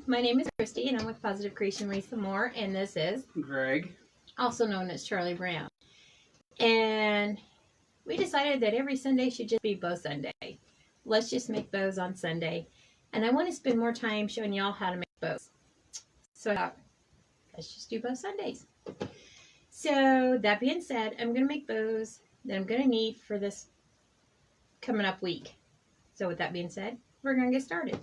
My name is Christy, and I'm with Positive Creation Lisa Moore, and this is Greg, also known as Charlie Brown. And we decided that every Sunday should just be Bow Sunday. Let's just make bows on Sunday. And I want to spend more time showing y'all how to make bows. So I thought, let's just do Bow Sundays. So that being said, I'm going to make bows that I'm going to need for this coming up week. So with that being said, we're going to get started.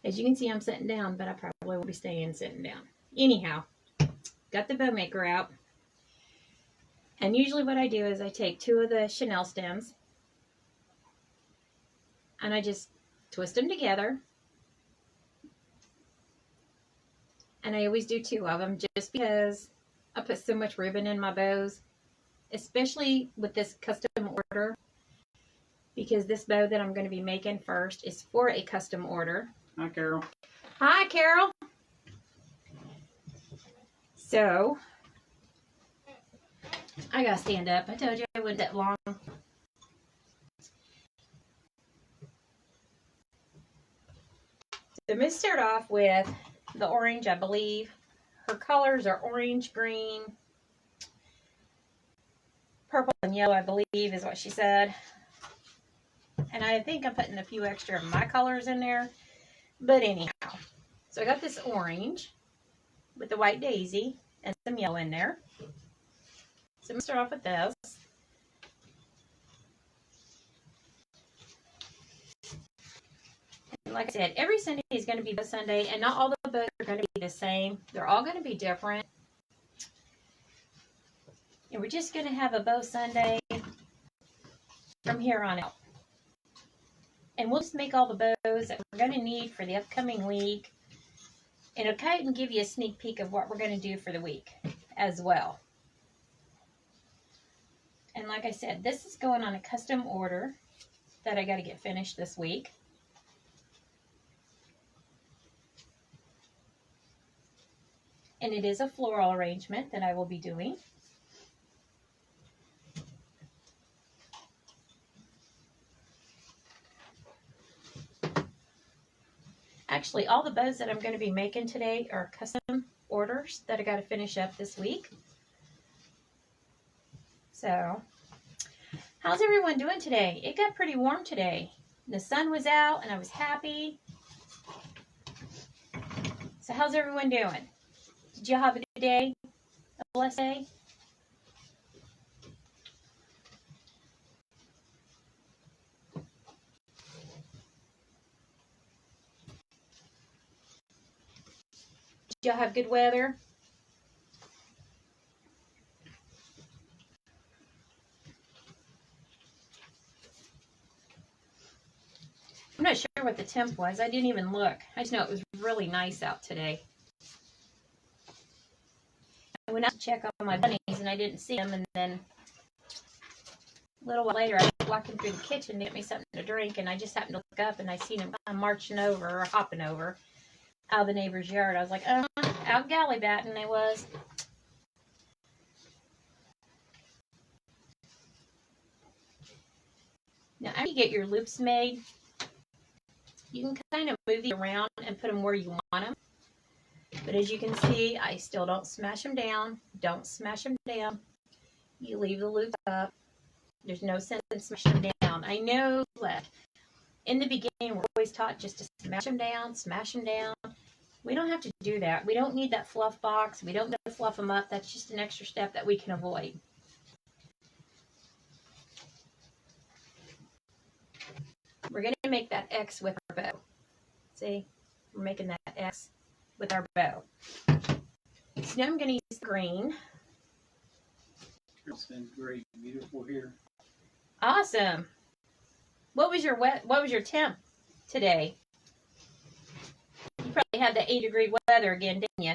As you can see, I'm sitting down, but I probably won't be staying sitting down. Anyhow, got the bow maker out. And usually what I do is I take 2 of the chenille stems and I just twist them together. And I always do 2 of them just because I put so much ribbon in my bows, especially with this custom order, because this bow that I'm going to be making first is for a custom order. Hi, Carol. Hi, Carol. So, I gotta stand up. I told you I wouldn't that long. So I'm going to start off with the orange, I believe. Her colors are orange, green, purple, and yellow, I believe is what she said. And I think I'm putting a few extra of my colors in there. But anyhow, so I got this orange with the white daisy and some yellow in there. So I'm going to start off with this. And like I said, every Sunday is going to be Bow Sunday, and not all the bows are going to be the same. They're all going to be different. And we're just going to have a Bow Sunday from here on out. And we'll just make all the bows that we're going to need for the upcoming week. And it'll kind of give you a sneak peek of what we're going to do for the week as well. And like I said, this is going on a custom order that I got to get finished this week. And it is a floral arrangement that I will be doing. Actually, all the bows that I'm going to be making today are custom orders that I got to finish up this week. So, how's everyone doing today? It got pretty warm today. The sun was out and I was happy. So, how's everyone doing? Did you have a good day? A blessed day? Did y'all have good weather? I'm not sure what the temp was. I didn't even look. I just know it was really nice out today. I went out to check on my bunnies and I didn't see them, and then a little while later I was walking through the kitchen to get me something to drink, and I just happened to look up and I seen them marching over or hopping over out of the neighbor's yard. I was like, out gallivanting they was. Now after you get your loops made, you can kind of move these around and put them where you want them. But as you can see, I still don't smash them down. Don't smash them down. You leave the loop up. There's no sense in smashing them down. I know that in the beginning we're always taught just to smash them down, smash them down. We don't have to do that. We don't need that fluff box. We don't need to fluff them up. That's just an extra step that we can avoid. We're going to make that X with our bow. See? We're making that X with our bow. So now I'm going to use green. It's been great, beautiful here. Awesome. What was your temp today? You probably had the 8-degree weather again, didn't you?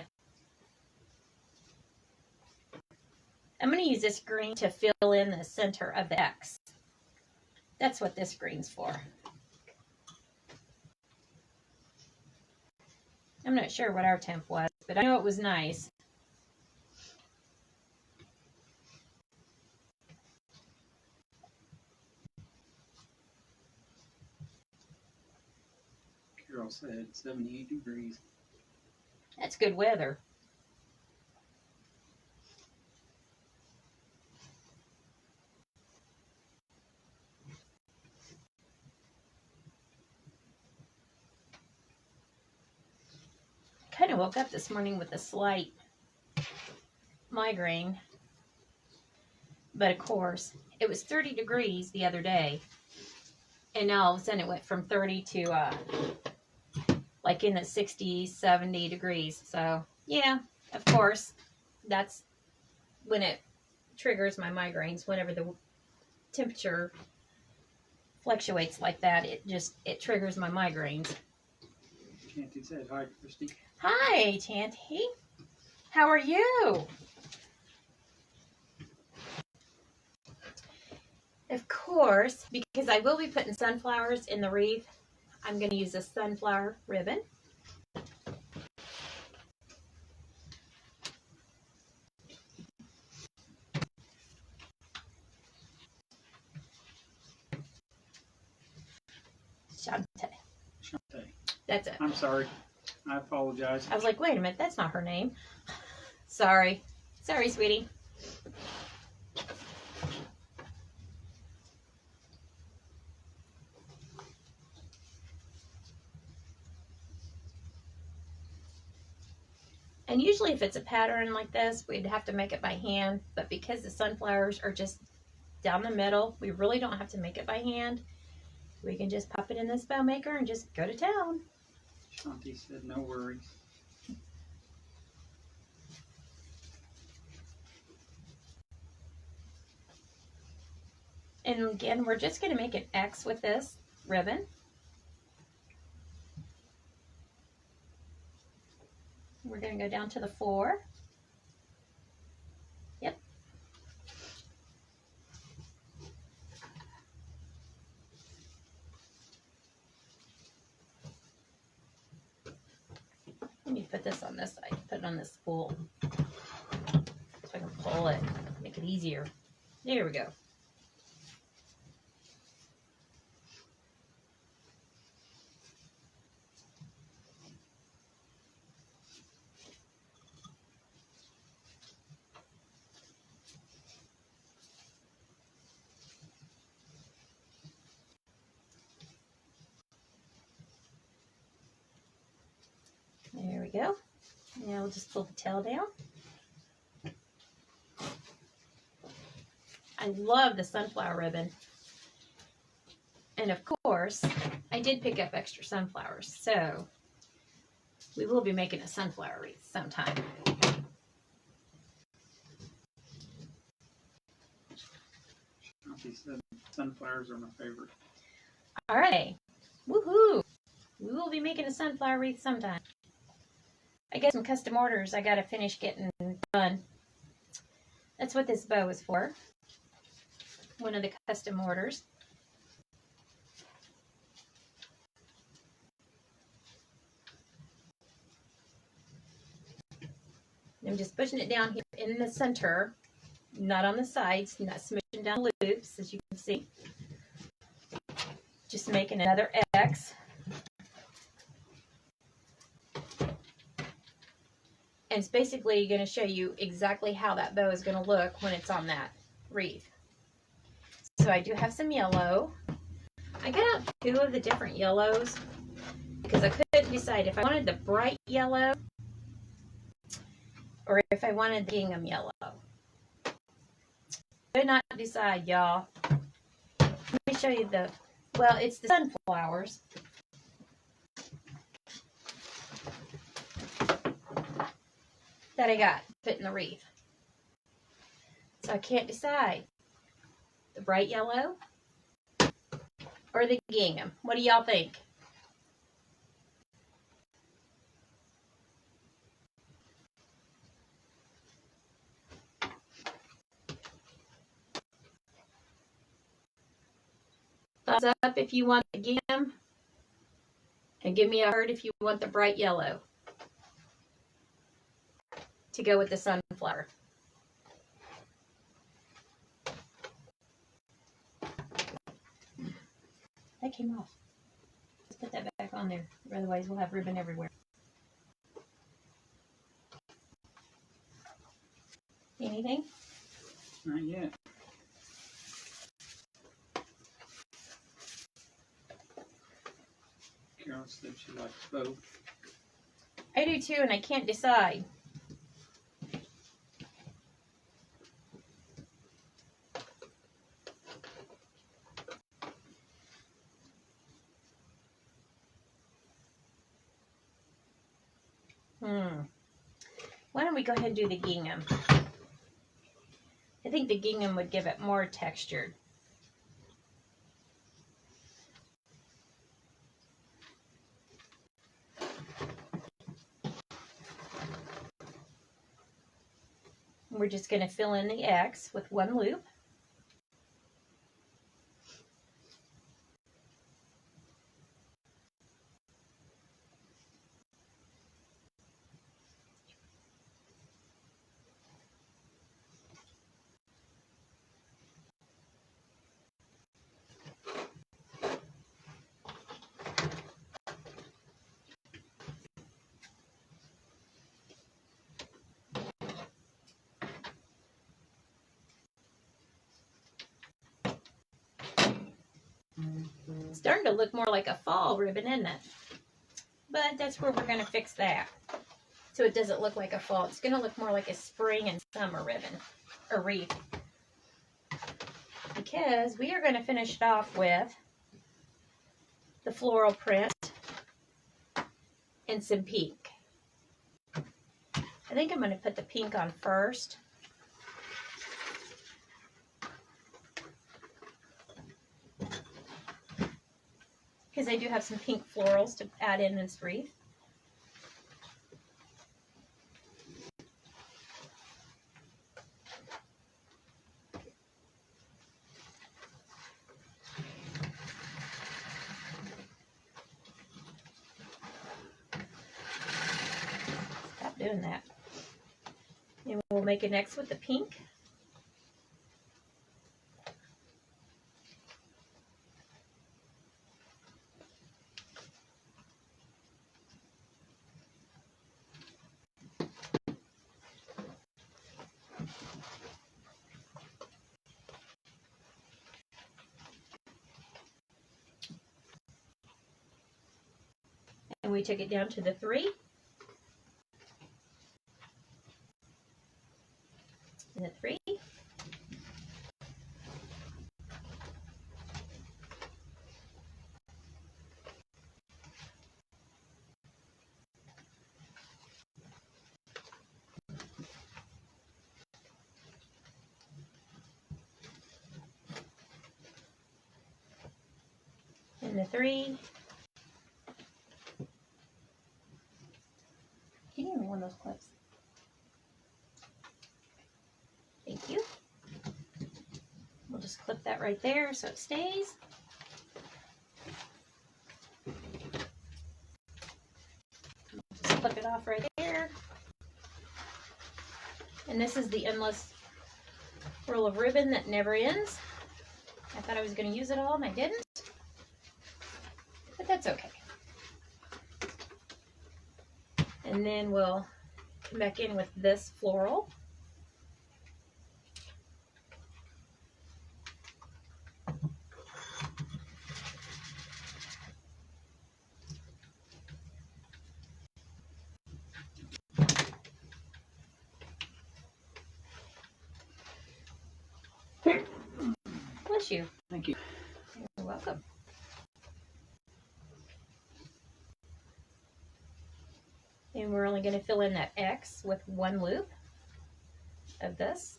I'm going to use this green to fill in the center of the X. That's what this green's for. I'm not sure what our temp was, but I know it was nice. Carol Cheryl said 78 degrees. That's good weather. Kind of woke up this morning with a slight migraine. But of course, it was 30 degrees the other day. And now all of a sudden it went from 30 to like in the 60, 70 degrees. So yeah, of course, that's when it triggers my migraines. Whenever the temperature fluctuates like that, it triggers my migraines. Chanty said hi, Christy. Hi, Chanty. How are you? Of course, because I will be putting sunflowers in the wreath, I'm going to use a sunflower ribbon. Shante. That's it. I'm sorry. I apologize. I was like, wait a minute, that's not her name. Sorry. Sorry, sweetie. And usually if it's a pattern like this, we'd have to make it by hand. But because the sunflowers are just down the middle, we really don't have to make it by hand. We can just pop it in this bow maker and just go to town. Shanti said no worries. And again, we're just going to make an X with this ribbon. We're going to go down to the 4. Yep. Let me put this on this side. Put it on this spool so I can pull it, make it easier. There we go. There we go. Now we'll just pull the tail down. I love the sunflower ribbon. And of course, I did pick up extra sunflowers, so we will be making a sunflower wreath sometime. Shanti said sunflowers are my favorite. All right. Woohoo! We will be making a sunflower wreath sometime. I got some custom orders I got to finish getting done. That's what this bow is for. One of the custom orders. I'm just pushing it down here in the center, not on the sides, not smooshing down loops, as you can see. Just making another X. And it's basically going to show you exactly how that bow is going to look when it's on that wreath. So I do have some yellow. I got out 2 of the different yellows because I couldn't decide if I wanted the bright yellow or if I wanted the gingham yellow. Could not decide, y'all. Let me show you well, it's the sunflowers. That I got put in the wreath. So I can't decide. The bright yellow or the gingham. What do y'all think? Thumbs up if you want the gingham. And give me a heart if you want the bright yellow to go with the sunflower. That came off. Put that back on there. Otherwise, we'll have ribbon everywhere. Anything? Not yet. Carol said she likes both. I do too, and I can't decide. Why don't we go ahead and do the gingham? I think the gingham would give it more texture. We're just going to fill in the X with one loop. It's starting to look more like a fall ribbon, isn't it? But that's where we're going to fix that. So it doesn't look like a fall. It's going to look more like a spring and summer ribbon or wreath. Because we are going to finish it off with the floral print and some pink. I think I'm going to put the pink on first. Because I do have some pink florals to add in this wreath. Stop doing that. And we'll make an X with the pink. And we took it down to the 3. And the 3. And the 3. Can you give me one of those clips? Thank you. We'll just clip that right there so it stays. Just clip it off right there. And this is the endless roll of ribbon that never ends. I thought I was going to use it all and I didn't. But that's okay. And then we'll come back in with this floral. Bless you. Thank you. You're welcome. And we're only going to fill in that X with one loop of this.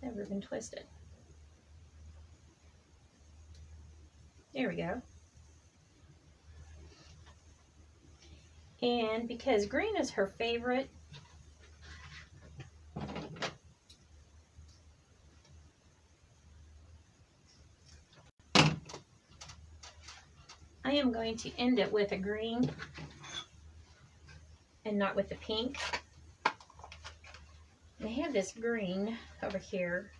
That ribbon twisted. There we go. And because green is her favorite, I am going to end it with a green and not with the pink. And I have this green over here.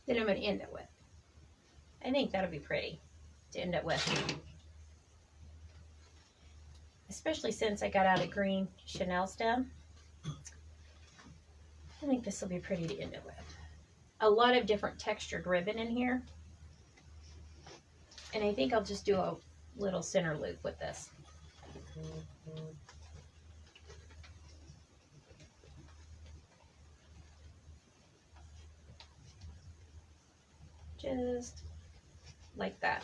That I'm going to end it with. I think that'll be pretty to end it with. Especially since I got out a green Chanel stem. I think this will be pretty to end it with. A lot of different textured ribbon in here. And I think I'll just do a little center loop with this. Just like that.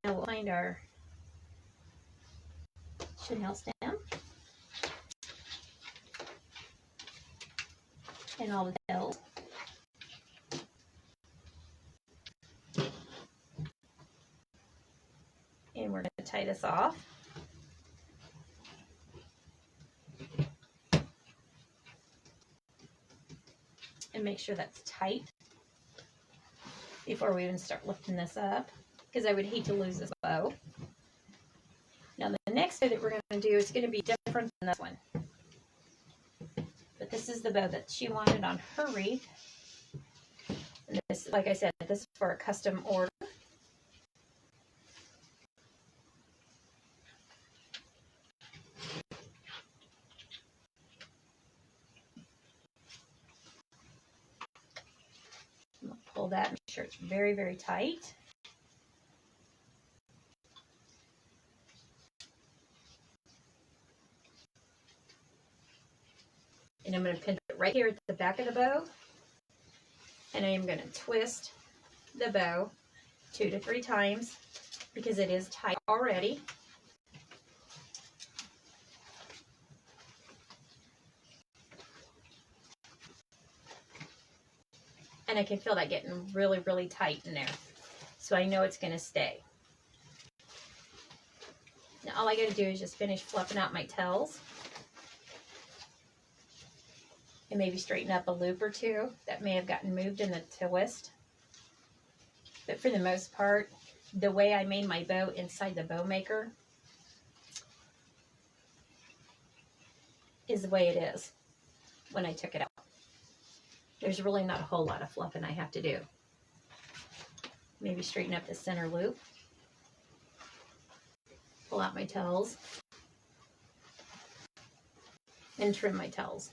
Now we'll find our Chanel stem and all the bells. And we're going to tie this off. And make sure that's tight before we even start lifting this up, because I would hate to lose this bow. Now the next bow that we're going to do is going to be different than this one. But this is the bow that she wanted on her wreath. And this, like I said, this is for a custom order. Pull that and make sure it's very, very tight. And I'm going to pin it right here at the back of the bow. And I am going to twist the bow 2 to 3 times because it is tight already. And I can feel that getting really, really tight in there. So I know it's going to stay. Now all I got to do is just finish fluffing out my tails. And maybe straighten up a loop or two that may have gotten moved in the twist. But for the most part, the way I made my bow inside the bow maker is the way it is when I took it out. There's really not a whole lot of fluffing I have to do. Maybe straighten up the center loop. Pull out my tails. And trim my tails.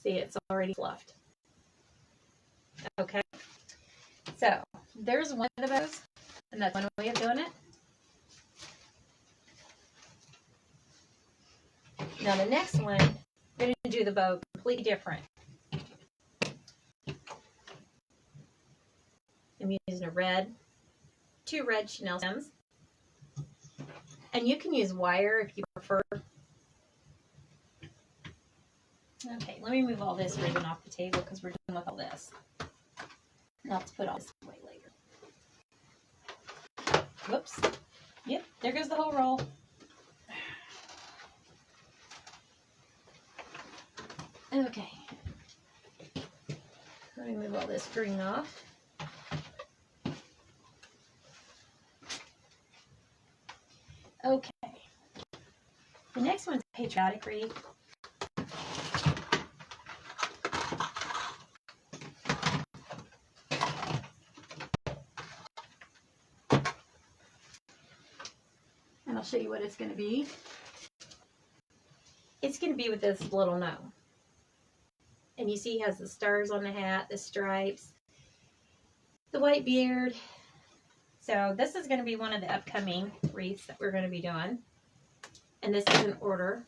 See, it's already fluffed. Okay. So, there's one of the bows. And that's one way of doing it. Now the next one, we're going to do the bow completely different. I'm using a red, 2 red Chanel stems. And you can use wire if you prefer. Okay, let me move all this ribbon off the table because we're done with all this. And I'll have to put all this away later. Whoops. Yep, there goes the whole roll. Okay. Let me move all this green off. Okay. The next one's patriotic wreath. And I'll show you what it's going to be. It's going to be with this little gnome. And you see he has the stars on the hat, the stripes, the white beard. So this is going to be one of the upcoming wreaths that we're going to be doing. And this is an order.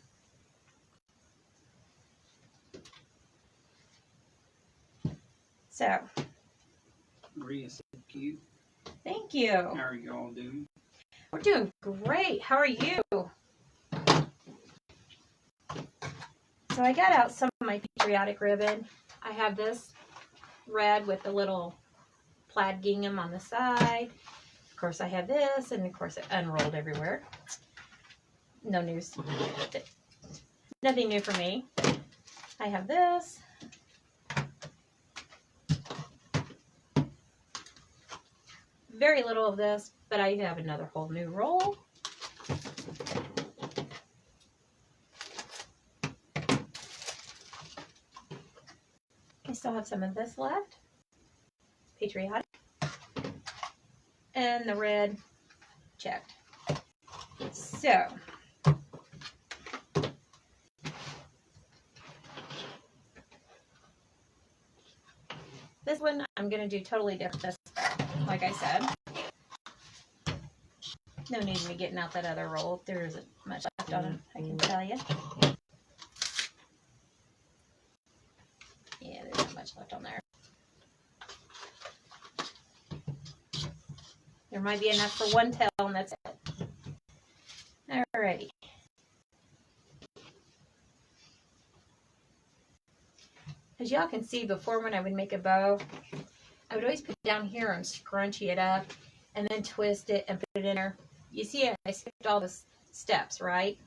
So. Maria's so cute. Thank you. How are you all doing? We're doing great. How are you? So I got out some of my patriotic ribbon. I have this red with the little plaid gingham on the side. Of course, I have this, and of course, it unrolled everywhere. No news. Nothing new for me. I have this. Very little of this, but I have another whole new roll. I still have some of this left. Patriotic. And the red checked. So, this one I'm going to do totally different this time, like I said. No need of me getting out that other roll. There isn't much left on it, I can tell you. Yeah, there's not much left on there. There might be enough for one tail, and that's it. Alrighty. As y'all can see, before when I would make a bow, I would always put it down here and scrunchie it up, and then twist it and put it in there. You see, I skipped all those steps, right?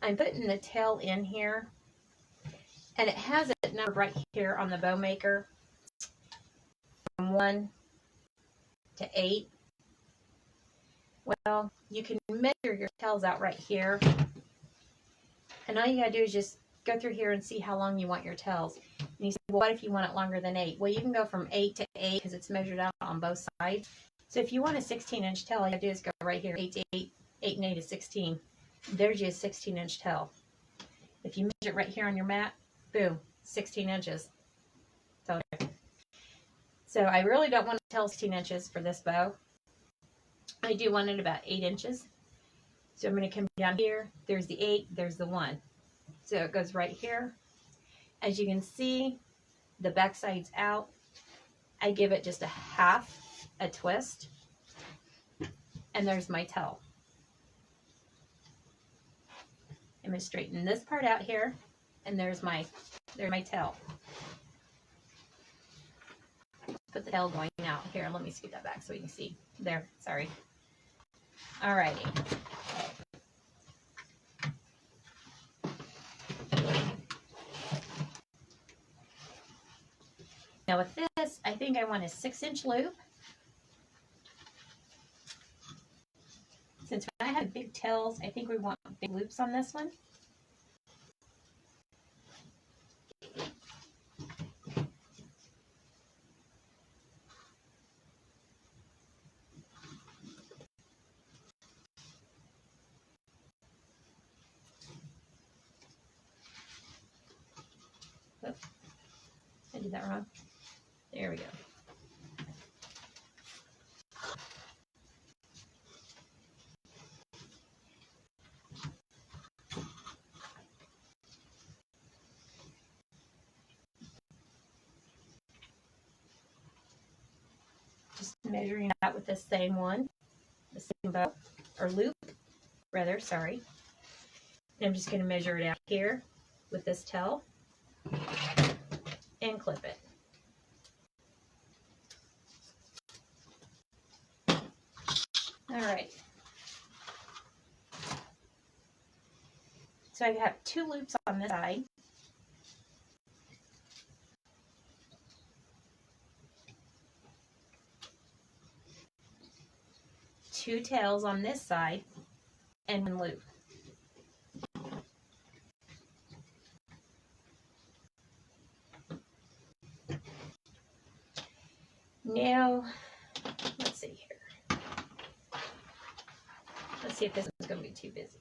I'm putting the tail in here, and it has it numbered right here on the bow maker from 1 to 8. Well, you can measure your tails out right here, and all you gotta do is just go through here and see how long you want your tails. And you say, well, what if you want it longer than 8? Well, you can go from 8 to 8 because it's measured out on both sides. So if you want a 16-inch tail, all you have to do is go right here, 8 to 8, 8 and 8 is 16. There's your 16-inch tail. If you measure it right here on your mat, boom, 16 inches. So I really don't want to tail 16 inches for this bow. I do want it about 8 inches. So I'm going to come down here. There's the 8, there's the 1. So it goes right here. As you can see, the back side's out. I give it just a half a twist. And there's my tail. I'm going to straighten this part out here. And there's my tail. Put the tail going out here. Let me scoot that back so you can see. There, sorry. Alrighty. Now with this, I think I want a 6-inch loop. Since I have big tails, I think we want big loops on this one. Oops, I did that wrong. There we go. Just measuring out with the same one, the same bow, or loop, rather, sorry. And I'm just going to measure it out here with this tail and clip it. All right. So I have 2 loops on this side. Two tails on this side and 1 loop. Now, let's see here. Let's see if this one's going to be too busy.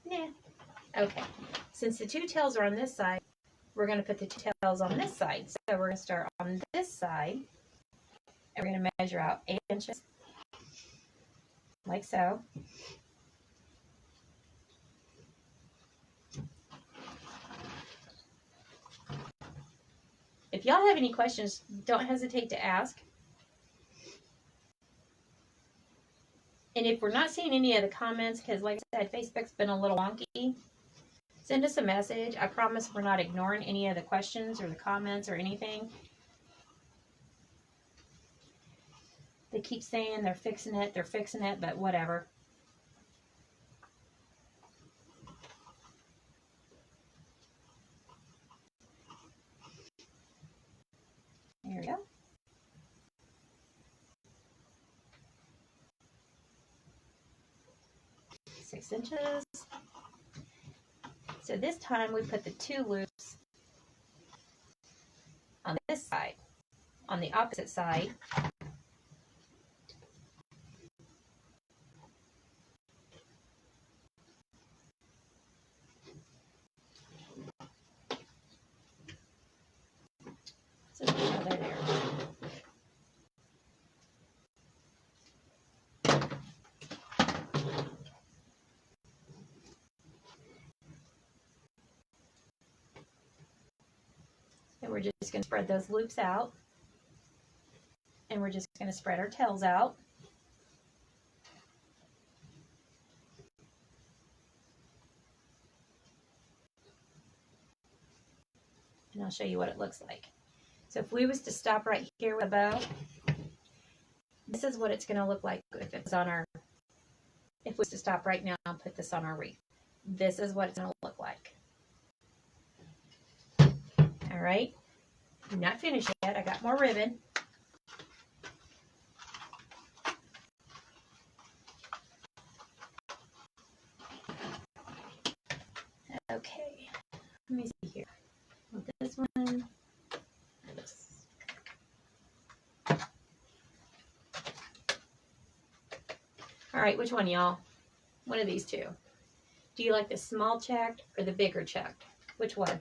Nah. Okay. Since the 2 tails are on this side, we're going to put the 2 tails on this side. So we're going to start on this side, and we're going to measure out 8 inches, like so. If y'all have any questions, don't hesitate to ask. And if we're not seeing any of the comments, because like I said, Facebook's been a little wonky, Send us a message. I promise we're not ignoring any of the questions or the comments or anything. They keep saying they're fixing it, but whatever. There we go. Six inches. So this time we put the 2 loops on this side. On the opposite side, so they're there. And we're just going to spread those loops out. And we're just going to spread our tails out. And I'll show you what it looks like. So if we was to stop right here with a bow, this is what it's going to look like if it's on our, if we was to stop right now and put this on our wreath. This is what it's going to look like. All right. I'm not finished yet. I got more ribbon. Okay. Let me see here. With this one. This. All right. Which one, y'all? One of these two. Do you like the small checked or the bigger checked? Which one?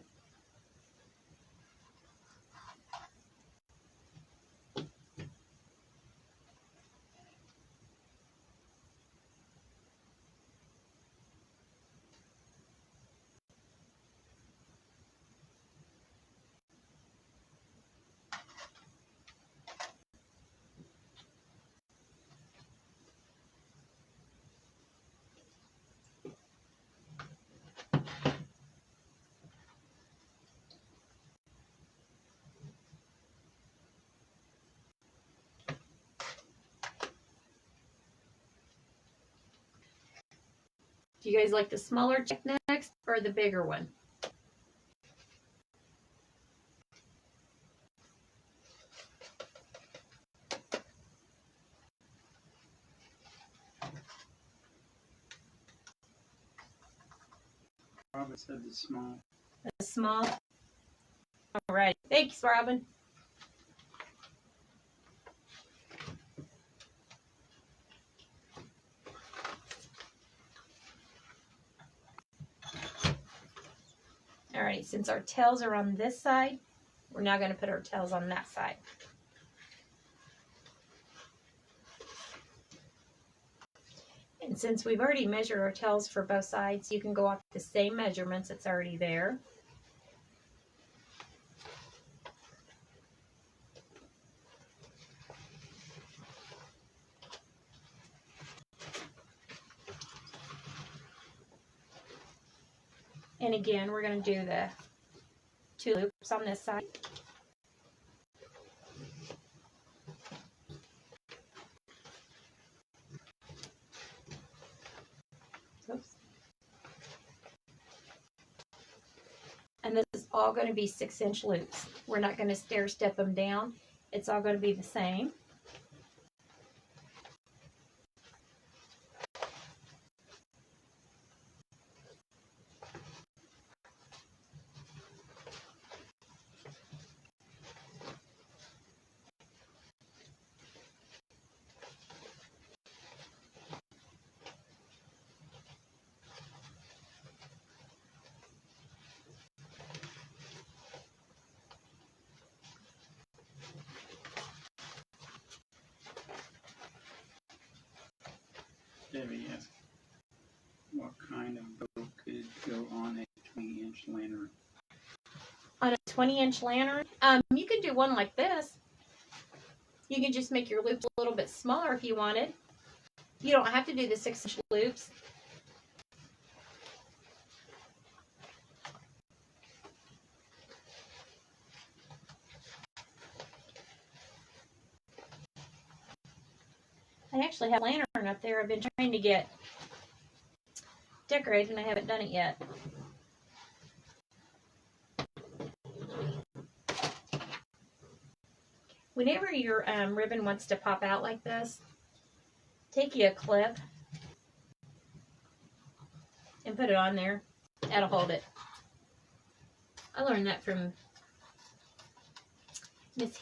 Do you guys like the smaller check next or the bigger one? Robin said the small. The small? All right. Thanks, Robin. All right, since our tails are on this side, we're now going to put our tails on that side. And since we've already measured our tails for both sides, you can go off the same measurements that's already there. And again, we're going to do the 2 loops on this side. Oops. And this is all going to be 6-inch loops. We're not going to stair step them down. It's all going to be the same. Debbie asked, what kind of bow could go on a 20-inch lantern? On a 20-inch lantern, you can do one like this. You can just make your loops a little bit smaller if you wanted. You don't have to do the 6-inch loops. I actually have a lantern up there. I've been trying to get decorated and I haven't done it yet. Whenever your ribbon wants to pop out like this, take you a clip and put it on there. That'll hold it. I learned that from Miss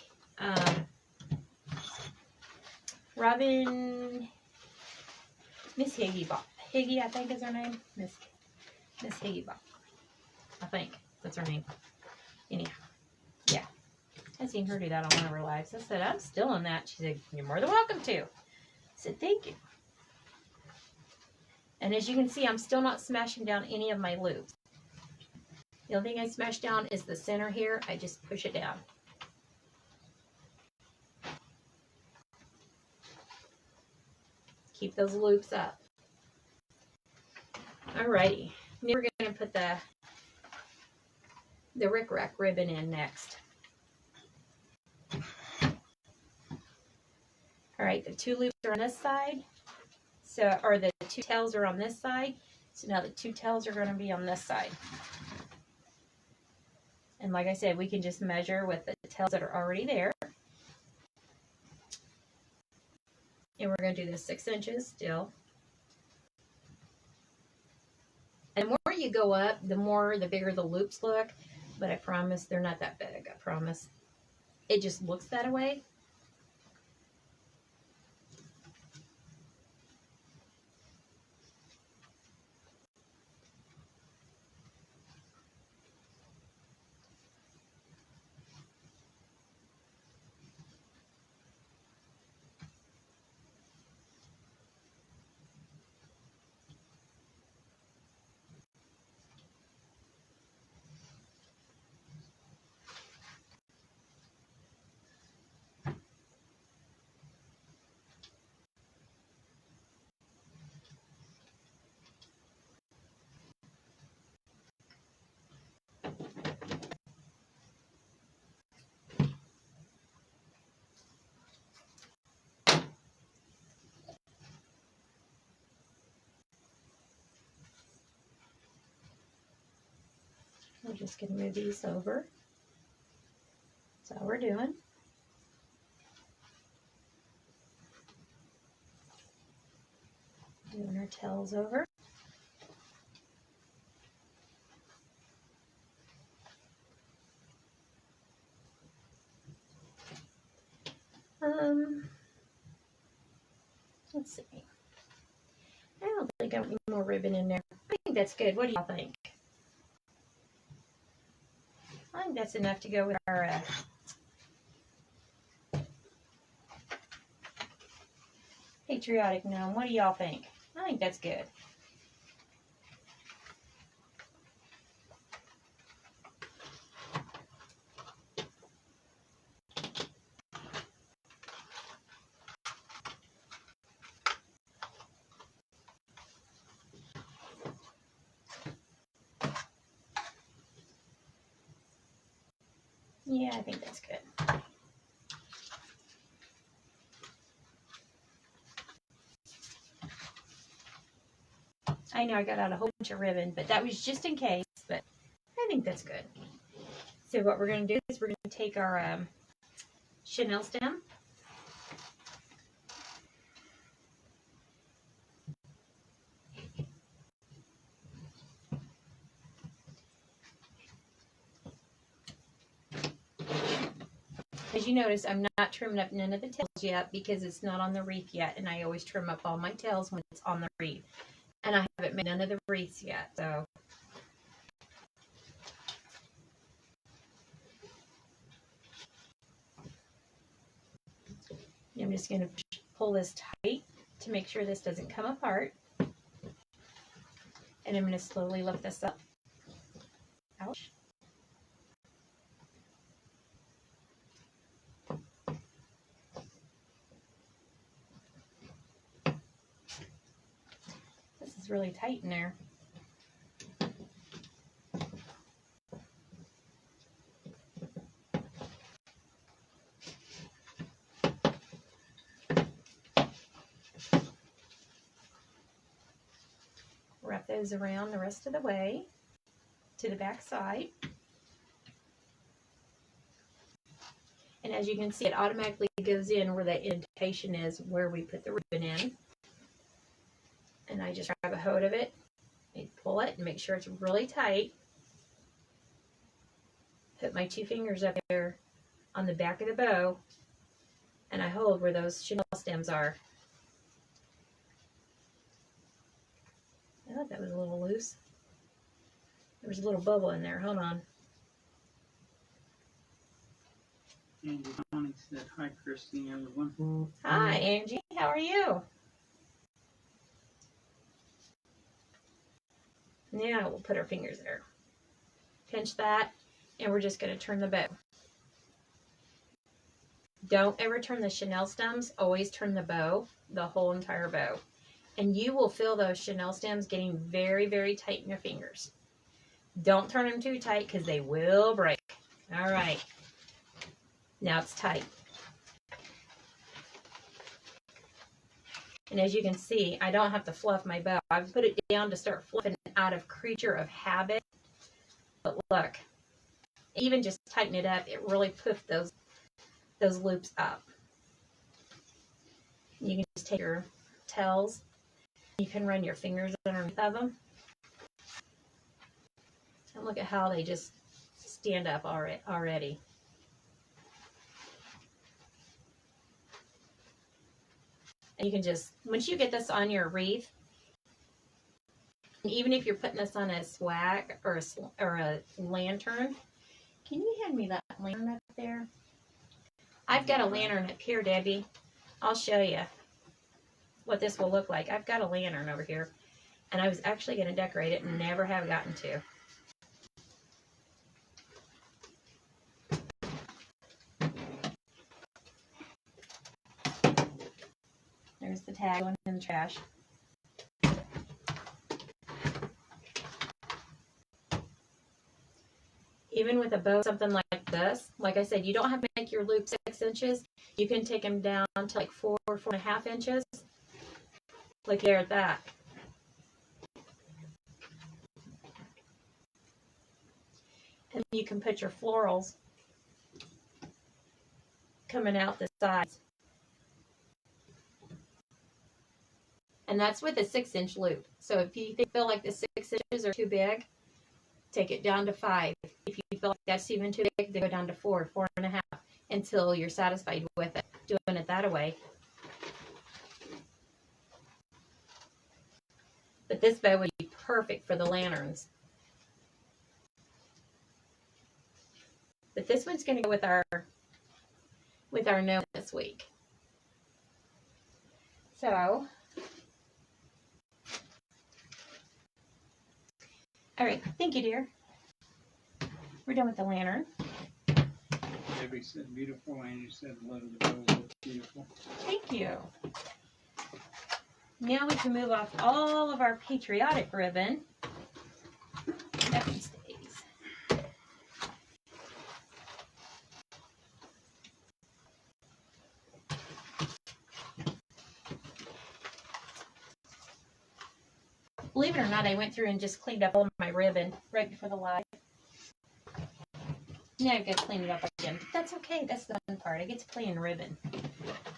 Miss Higgy, I think is her name. Miss Higgy, I think that's her name. Anyhow, yeah. I've seen her do that on one of her lives. I said, I'm still in that. She said, you're more than welcome to. I said, thank you. And as you can see, I'm still not smashing down any of my loops. The only thing I smash down is the center here. I just push it down. Keep those loops up. Alrighty. Now we're going to put the rickrack ribbon in next. Alright, the two loops are on this side. So, or the two tails are on this side. So now the two tails are going to be on this side. And like I said, we can just measure with the tails that are already there. And we're going to do this 6 inches still. And the more you go up, the bigger the loops look. But I promise they're not that big. I promise. It just looks that way. We're just going to move these over. That's all we're doing. Moving our tails over. Let's see. I don't think I want any more ribbon in there. I think that's good. What do y'all think? I think that's enough to go with our patriotic gnome. What do y'all think? I think that's good. Yeah, I think that's good. I know I got out a whole bunch of ribbon, but that was just in case, but I think that's good. So what we're going to do is we're going to take our chenille stem. As you notice, I'm not trimming up none of the tails yet because it's not on the wreath yet, and I always trim up all my tails when it's on the wreath. And I haven't made none of the wreaths yet, so. I'm just going to pull this tight to make sure this doesn't come apart. And I'm going to slowly lift this up. Ouch. This is really tight in there. those around the rest of the way to the back side. And as you can see, it automatically goes in where the indentation is where we put the ribbon in. And I just grab a hold of it, and pull it, and make sure it's really tight. Put my 2 fingers up there on the back of the bow, and I hold where those chenille stems are. I thought that was a little loose. There was a little bubble in there. Hold on. Angie Connie said, hi, Christine, everyone. Hi, Angie. How are you? Now we'll put our fingers there. Pinch that, and we're just going to turn the bow. Don't ever turn the chenille stems. Always turn the bow, the whole entire bow. And you will feel those chenille stems getting very, very tight in your fingers. Don't turn them too tight because they will break. All right. Now it's tight. And as you can see, I don't have to fluff my bow. I've put it down to start fluffing out of creature of habit. But look, even just tighten it up, it really poofed those loops up. You can just take your tails. You can run your fingers underneath of them. And look at how they just stand up already. And you can just, once you get this on your wreath, and even if you're putting this on a swag or a lantern, can you hand me that lantern up there? I've got a lantern up here, Debbie. I'll show you what this will look like. I've got a lantern over here, and I was actually going to decorate it and never have gotten to. There's the tag going in the trash. Even with a bow, something like this, like I said, you don't have to make your loop 6 inches. You can take them down to like 4.5 inches. Look here at that. And you can put your florals coming out the sides. And that's with a 6-inch loop. So if you feel like the 6 inches are too big, take it down to 5. If you feel like that's even too big, then go down to 4.5, until you're satisfied with it. Doing it that way. But this bow would be perfect for the lanterns. But this one's going to go with our gnome this week. So, all right, thank you, dear. We're done with the lantern. Debbie said beautiful, and you said love the bow looks beautiful. Thank you. Now we can move off all of our patriotic ribbon. That one stays. Believe it or not, I went through and just cleaned up all of my ribbon right before the live. Now I've got to clean it up again. But that's okay. That's the fun part. I get to play in ribbon.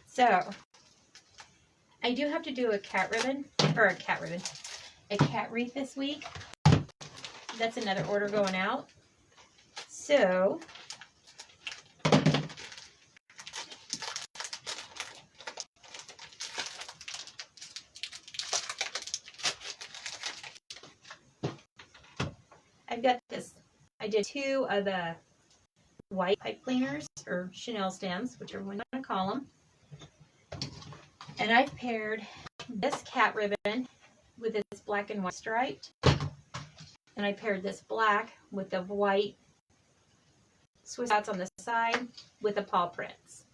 So, I do have to do a cat wreath this week. That's another order going out. So, I've got this. I did 2 of the white pipe cleaners, or chenille stems, whichever one you want to call them. And I've paired this cat ribbon with this black and white striped. And I paired this black with the white Swiss dots on the side with the paw prints.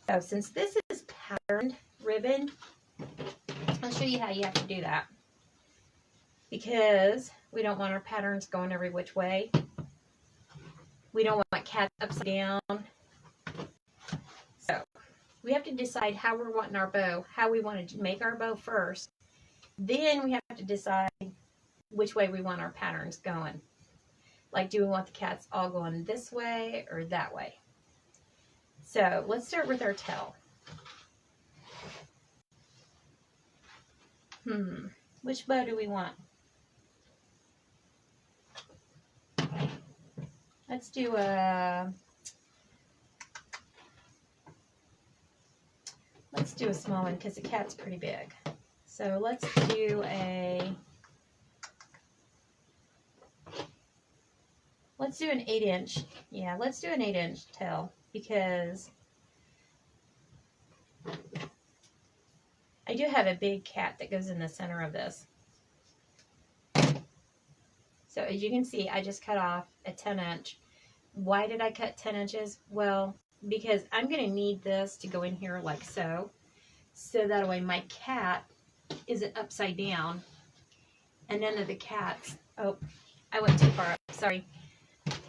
So since this is patterned ribbon, I'll show you how you have to do that. Because we don't want our patterns going every which way. We don't want cats upside down. So we have to decide how we're wanting our bow, how we want to make our bow first. Then we have to decide which way we want our patterns going. Like, do we want the cats all going this way or that way? So let's start with our tail. Which bow do we want? Let's do a small one because the cat's pretty big. So let's do an 8-inch. Yeah, let's do an 8-inch tail because I do have a big cat that goes in the center of this. So as you can see, I just cut off a 10-inch. Why did I cut 10 inches? Well, because I'm going to need this to go in here like so. So that way my cat isn't upside down. And none of the cats... Oh, I went too far up. Sorry.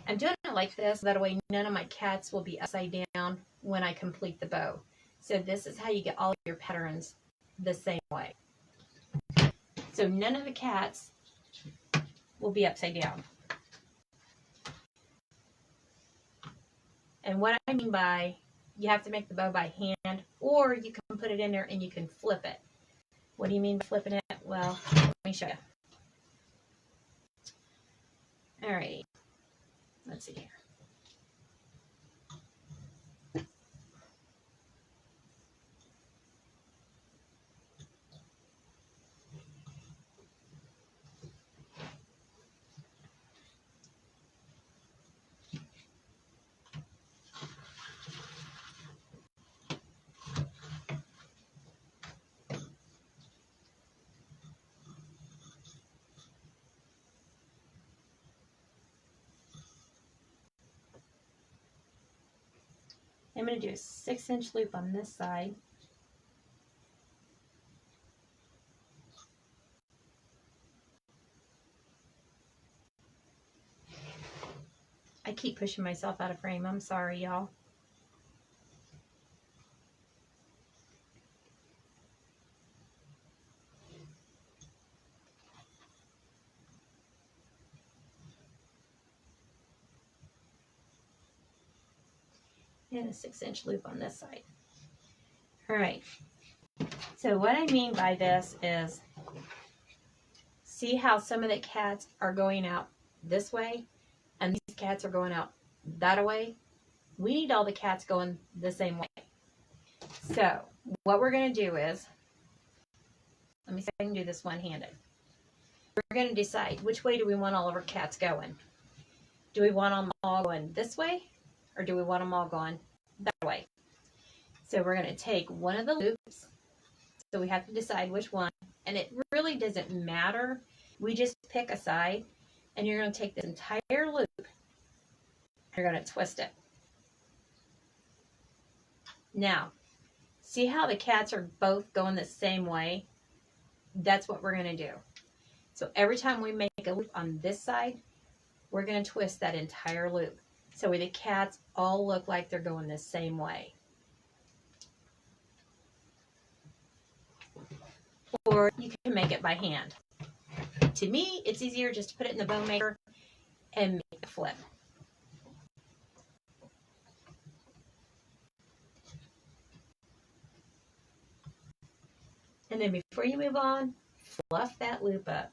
I'm doing it like this. That way none of my cats will be upside down when I complete the bow. So this is how you get all of your patterns the same way. So none of the cats will be upside down. And what I mean by you have to make the bow by hand, or you can put it in there and you can flip it. What do you mean by flipping it? Well, let me show you. All right. Let's see here. I'm going to do a 6-inch loop on this side. I keep pushing myself out of frame. I'm sorry, y'all. And a 6-inch loop on this side. All right. So what I mean by this is, see how some of the cats are going out this way and these cats are going out that way? We need all the cats going the same way. So what we're going to do is, let me see if I can do this one-handed. We're going to decide which way do we want all of our cats going. Do we want them all going this way or do we want them all going that way? So we're going to take one of the loops. So we have to decide which one. And it really doesn't matter. We just pick a side and you're going to take this entire loop. You're going to twist it. Now, see how the cats are both going the same way? That's what we're going to do. So every time we make a loop on this side, we're going to twist that entire loop. So the cats all look like they're going the same way. Or you can make it by hand. To me, it's easier just to put it in the bow maker and make a flip. And then before you move on, fluff that loop up.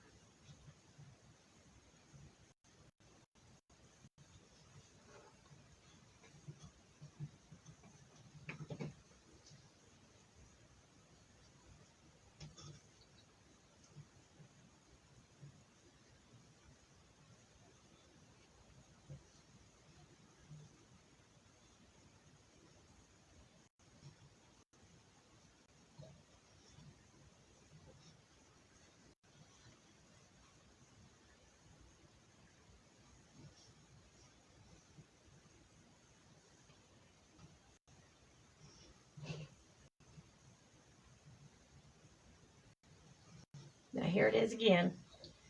Now here it is again.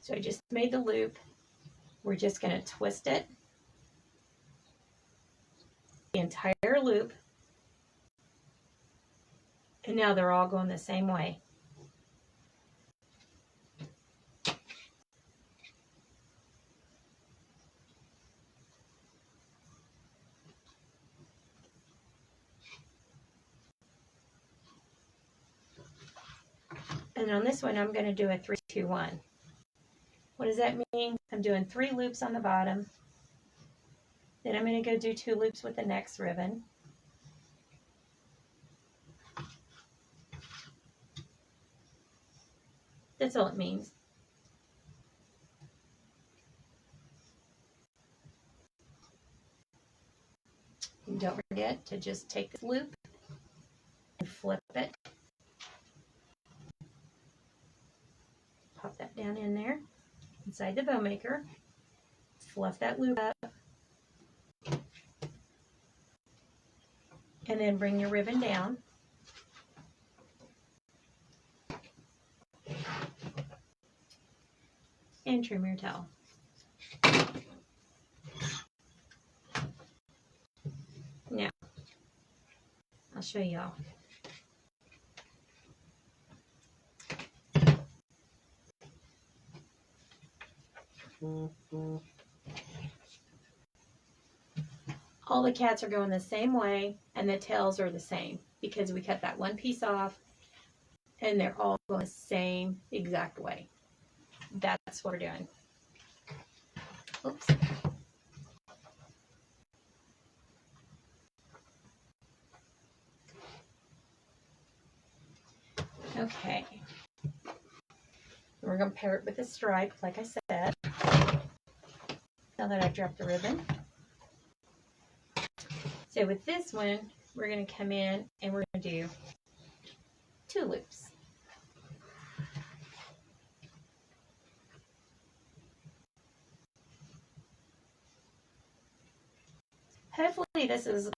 So I just made the loop. We're just going to twist it, the entire loop, and now they're all going the same way. And on this one, I'm going to do a 3, 2, 1. What does that mean? I'm doing 3 loops on the bottom. Then I'm going to go do 2 loops with the next ribbon. That's all it means. And don't forget to just take this loop and flip it. Pop that down in there inside the bow maker. Fluff that loop up. And then bring your ribbon down. And trim your tail. Now, I'll show y'all. All the cats are going the same way, and the tails are the same because we cut that one piece off, and they're all going the same exact way. That's what we're doing. Oops. Okay. We're going to pair it with a stripe, like I said. Now that I've dropped the ribbon. So with this one, we're going to come in and we're going to do 2 loops. Hopefully this is,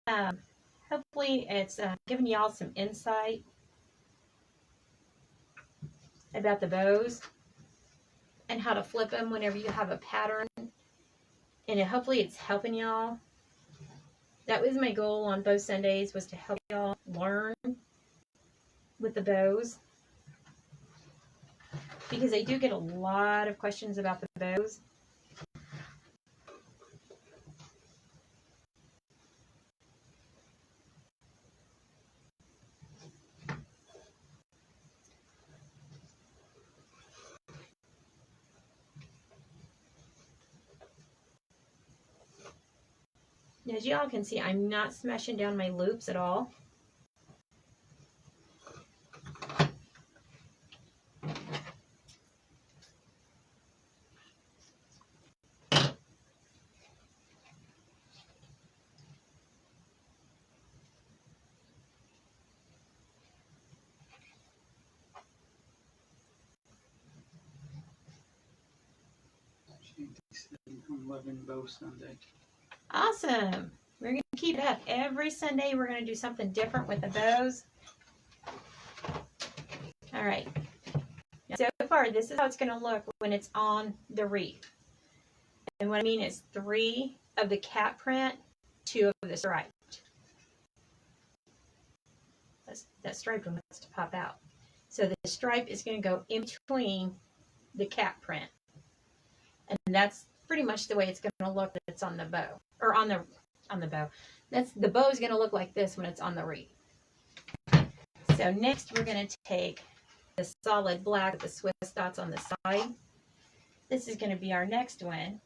hopefully it's giving y'all some insight about the bows and how to flip them whenever you have a pattern. And hopefully it's helping y'all. That was my goal on Bow Sundays, was to help y'all learn with the bows. Because I do get a lot of questions about the bows. As y'all can see, I'm not smashing down my loops at all. I'm loving Bow Sunday. Awesome. We're going to keep it up. Every Sunday we're going to do something different with the bows. All right. So far, this is how it's going to look when it's on the wreath. And what I mean is 3 of the cat print, 2 of the striped. That striped one wants to pop out. So the stripe is going to go in between the cat print. And that's pretty much the way it's going to look when it's on the bow. Or on the bow. The bow is going to look like this when it's on the wreath. So next we're going to take the solid black with the Swiss dots on the side. This is going to be our next one.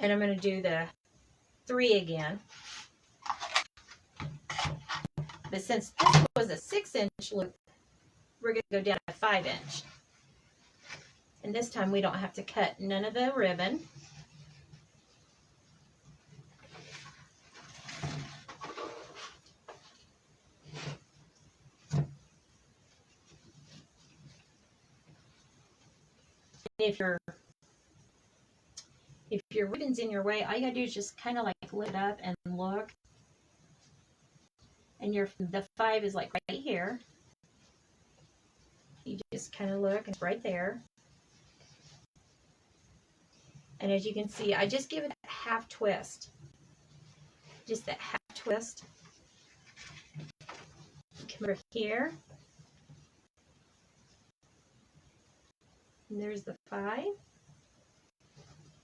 And I'm going to do the 3 again. But since this was a 6-inch loop, we're going to go down to 5-inch. And this time we don't have to cut none of the ribbon. If your ribbon's in your way, all you gotta do is just kind of like lift it up and look. And the 5 is like right here. You just kind of look, and it's right there. And as you can see, I just give it a half twist. Just that half twist. Come over here. And there's the 5.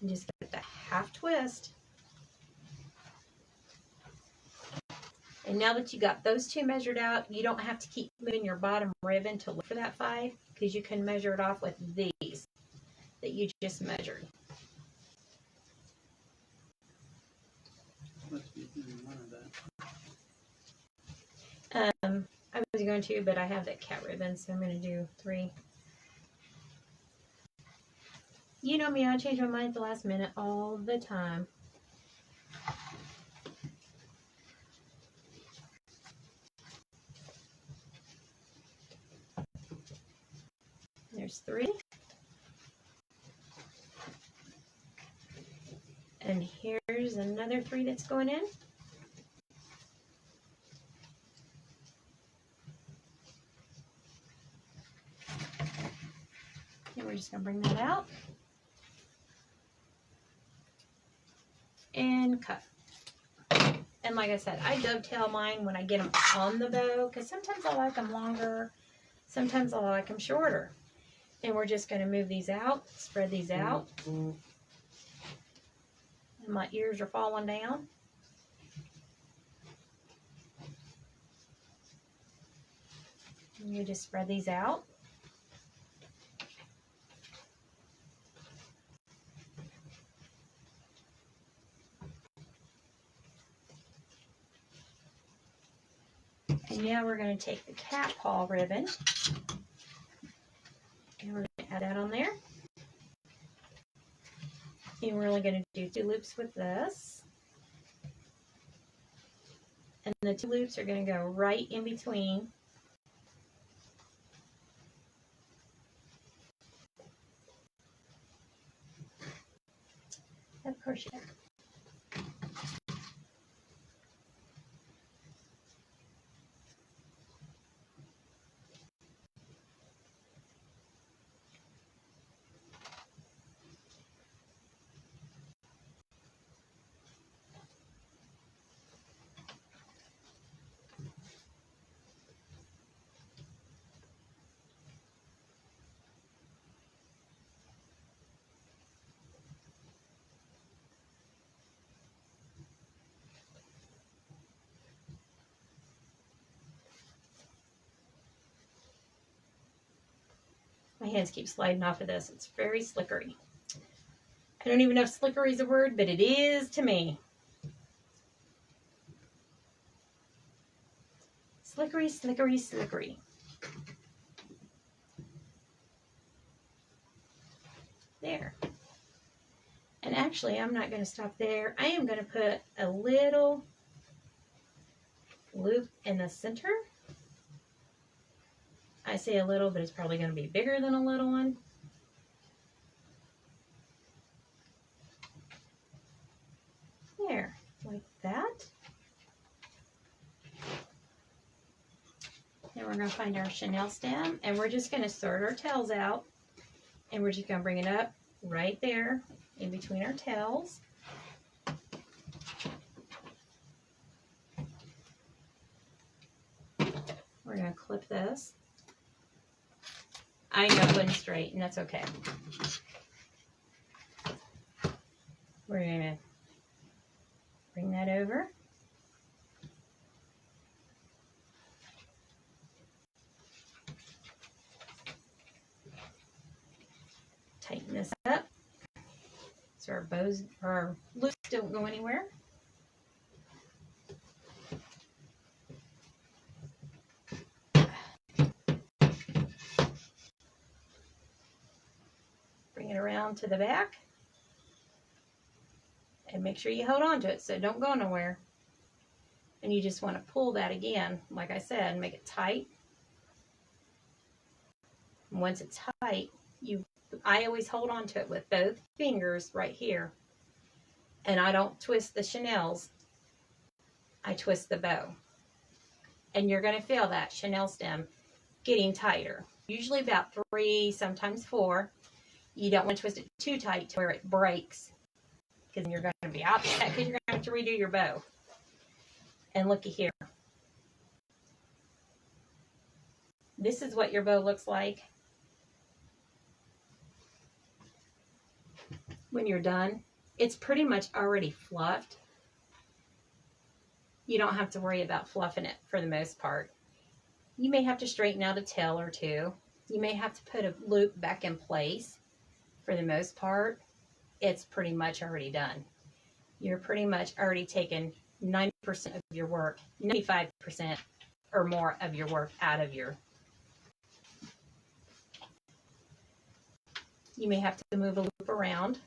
And just give it a half twist. And now that you got those two measured out, you don't have to keep moving your bottom ribbon to look for that 5, because you can measure it off with these that you just measured. Let's be doing one of that. I was going to, but I have that cat ribbon, so I'm going to do 3. You know me, I change my mind at the last minute all the time. There's 3. And here's another 3 that's going in. And we're just going to bring that out and cut. And like I said, I dovetail mine when I get them on the bow, because sometimes I like them longer, sometimes I like them shorter. And we're just going to move these out, spread these out. And my ears are falling down. And you just spread these out. And now we're going to take the cat paw ribbon and we're going to add that on there. And we're only going to do 2 loops with this. And the 2 loops are going to go right in between that crochet. My hands keep sliding off of this. It's very slickery. I don't even know if slickery is a word, but it is to me. Slickery, slickery, slickery. There. And actually, I'm not going to stop there. I am going to put a little loop in the center. I say a little, but it's probably going to be bigger than a little one. There, like that. Then we're going to find our chenille stem, and we're just going to sort our tails out, and we're just going to bring it up right there in between our tails. We're going to clip this. I know it wasn't straight, and that's okay. We're going to bring that over. Tighten this up so our bows, our loops don't go anywhere. Bring it around to the back and make sure you hold on to it so it don't go nowhere. And you just want to pull that again, like I said, make it tight. And once it's tight, I always hold on to it with both fingers right here. And I don't twist the chenilles. I twist the bow. And you're going to feel that chenille stem getting tighter. Usually about 3, sometimes 4. You don't want to twist it too tight to where it breaks, because you're going to be upset because you're going to have to redo your bow. And looky here. This is what your bow looks like when you're done. It's pretty much already fluffed. You don't have to worry about fluffing it for the most part. You may have to straighten out a tail or two. You may have to put a loop back in place. For the most part, it's pretty much already done. You're pretty much already taken 90% of your work, 95% or more of your work out of your. You may have to move a loop around.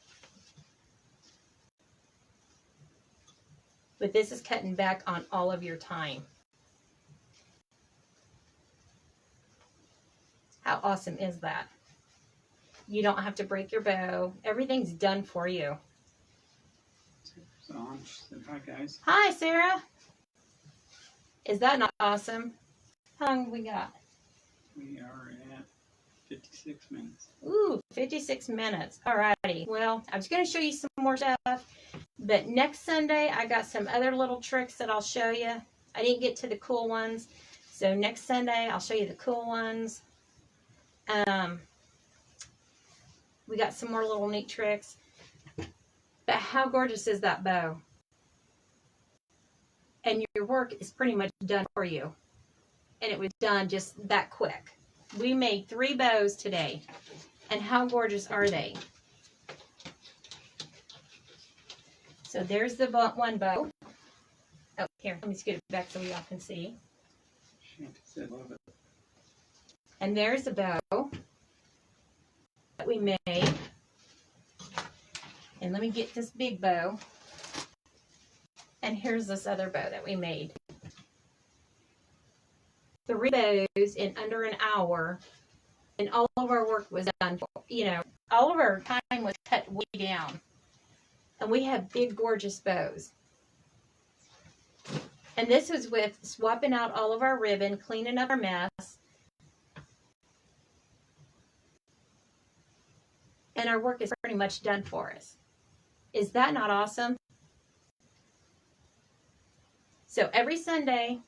But this is cutting back on all of your time. How awesome is that? You don't have to break your bow. Everything's done for you. Sarah's on. She said, hi, guys. Hi, Sarah. Is that not awesome? How long have we got? We are at 56 minutes. Ooh, 56 minutes. Alrighty. Well, I was going to show you some more stuff, but next Sunday I got some other little tricks that I'll show you. I didn't get to the cool ones, so next Sunday I'll show you the cool ones. We got some more little neat tricks. But how gorgeous is that bow? And your work is pretty much done for you. And it was done just that quick. We made 3 bows today. And how gorgeous are they? So there's the one bow. Oh, here, let me scoot it back so we all can see. Shanty said, love it. And there's the bow that we made. And let me get this big bow. And here's this other bow that we made. 3 bows in under an hour. And all of our work was done. All of our time was cut way down. And we have big, gorgeous bows. And this was with swapping out all of our ribbon, cleaning up our mess. And our work is pretty much done for us. Is that not awesome? So every Sunday,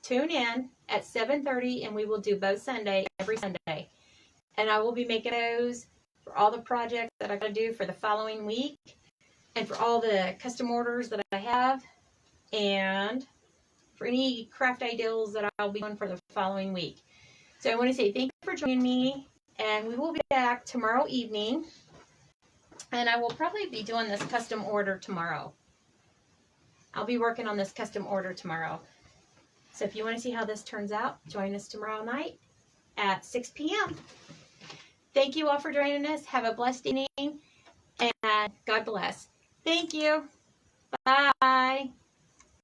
tune in at 7:30 and we will do Bow Sunday every Sunday. And I will be making those for all the projects that I got to do for the following week and for all the custom orders that I have and for any craft ideals that I'll be doing for the following week. So I want to say thank you for joining me, and we will be back tomorrow evening. And I will probably be doing this custom order tomorrow. I'll be working on this custom order tomorrow. So if you want to see how this turns out, join us tomorrow night at 6 p.m. Thank you all for joining us. Have a blessed evening, and God bless. Thank you. Bye.